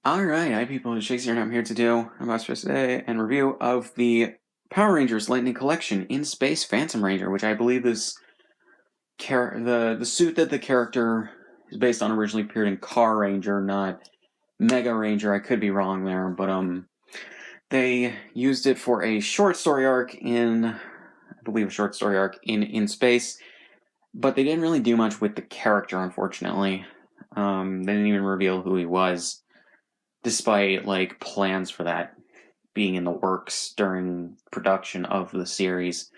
Alright, hi people, it's Shakespeare and I'm here to do a Master today and review of the Power Rangers Lightning Collection in Space Phantom Ranger, which I believe is the suit that the character is based on originally appeared in Car Ranger, not Mega Ranger. I could be wrong there, but they used it for a short story arc in space, but they didn't really do much with the character, unfortunately. They didn't even reveal who he was, despite like plans for that being in the works during production of the series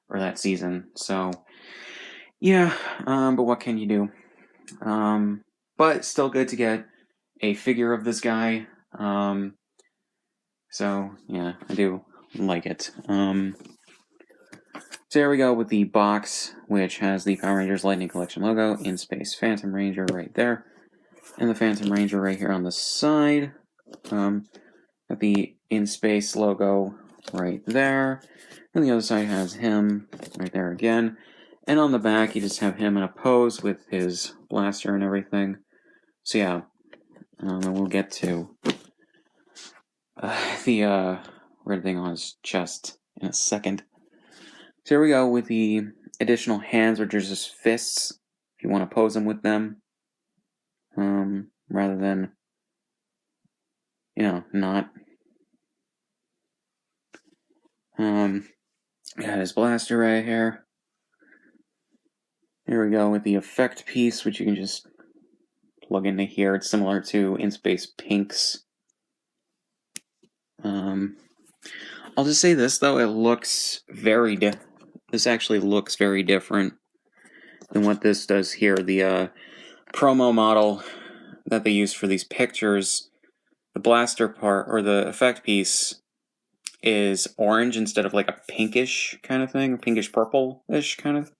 or that season. So yeah, but what can you do? But still good to get a figure of this guy. So yeah, I do like it. So here we go with the box, which has the Power Rangers Lightning Collection logo, In Space Phantom Ranger right there, and the Phantom Ranger right here on the side. Got the In Space logo right there. And the other side has him right there again. And on the back, you just have him in a pose with his blaster and everything. So yeah, and we'll get to the red thing on his chest in a second. So here we go with the additional hands, which are just fists, if you want to pose them with them, rather than, not. Got his blaster right here. Here we go with the effect piece, which you can just plug into here. It's similar to In Space Pink's. I'll just say this though, this actually looks very different than what this does here. The promo model that they use for these pictures, the blaster part, or the effect piece, is orange instead of like a pinkish kind of thing, pinkish purple-ish kind of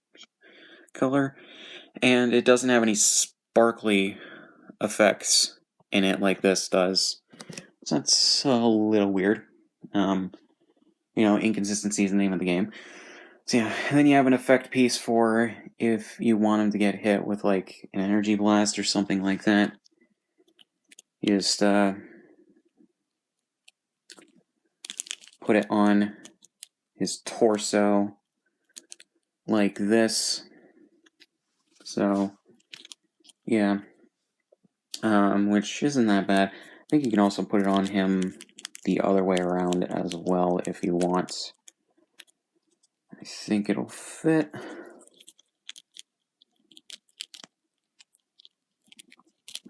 color. And it doesn't have any sparkly effects in it like this does. So that's a little weird. Inconsistency is the name of the game. So yeah, and then you have an effect piece for if you want him to get hit with like an energy blast or something like that. You just put it on his torso like this. So yeah, which isn't that bad. I think you can also put it on him the other way around as well if you want. I think it'll fit.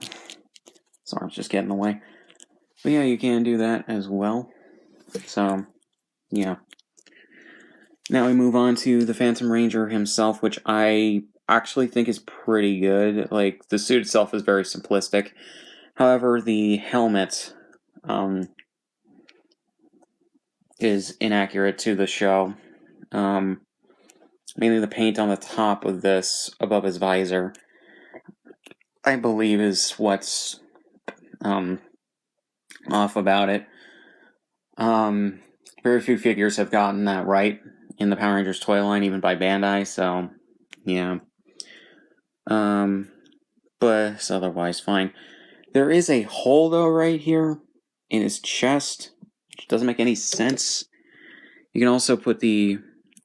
His arm's just getting in the way. But yeah, you can do that as well. So, yeah. Now we move on to the Phantom Ranger himself, which I actually think is pretty good. Like, the suit itself is very simplistic. However, the helmet is inaccurate to the show. Mainly the paint on the top of this, above his visor, I believe is what's off about it. Very few figures have gotten that right in the Power Rangers toy line, even by Bandai, so yeah. But it's otherwise fine. There is a hole, though, right here in his chest, which doesn't make any sense. You can also put the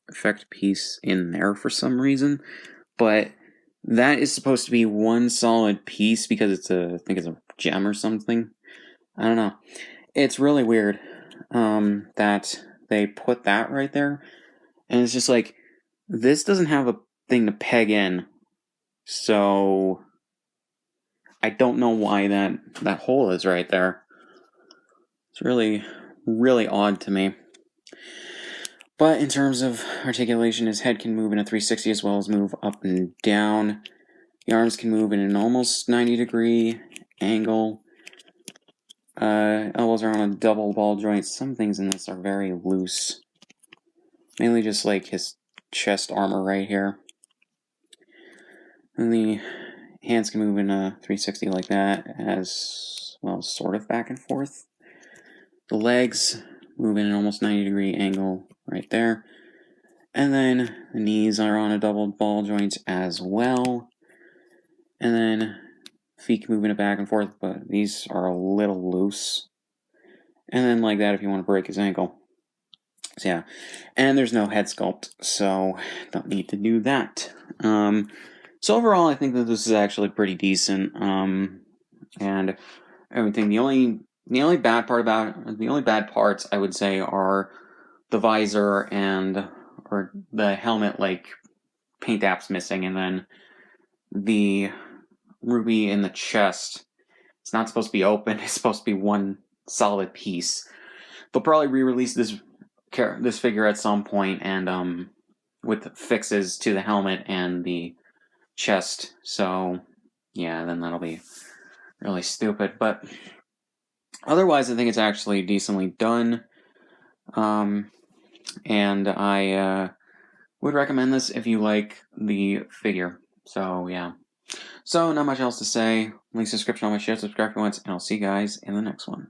effect piece in there for some reason, but that is supposed to be one solid piece because I think it's a gem or something. I don't know. It's really weird that they put that right there, and it's just like, this doesn't have a thing to peg in, so I don't know why that hole is right there. It's really, really odd to me. But in terms of articulation, his head can move in a 360 as well as move up and down. The arms can move in an almost 90-degree angle. Elbows are on a double ball joint. Some things in this are very loose. Mainly just like his chest armor right here. And the hands can move in a 360 like that, as well, sort of back and forth. The legs move in an almost 90-degree angle right there. And then the knees are on a double ball joint as well. And then feet moving it back and forth, but these are a little loose. And then like that if you want to break his ankle. So yeah, and there's no head sculpt, so don't need to do that. So overall, I think that this is actually pretty decent. And everything. The only bad parts I would say are the visor or the helmet, like paint apps missing, and then the ruby in the chest. It's not supposed to be open. It's supposed to be one solid piece. They'll probably re-release this figure at some point, and with fixes to the helmet and the chest. So yeah, then that'll be really stupid. But otherwise, I think it's actually decently done. And I would recommend this if you like the figure. So yeah. So not much else to say. Link description on my shit, subscribe if you want, and I'll see you guys in the next one.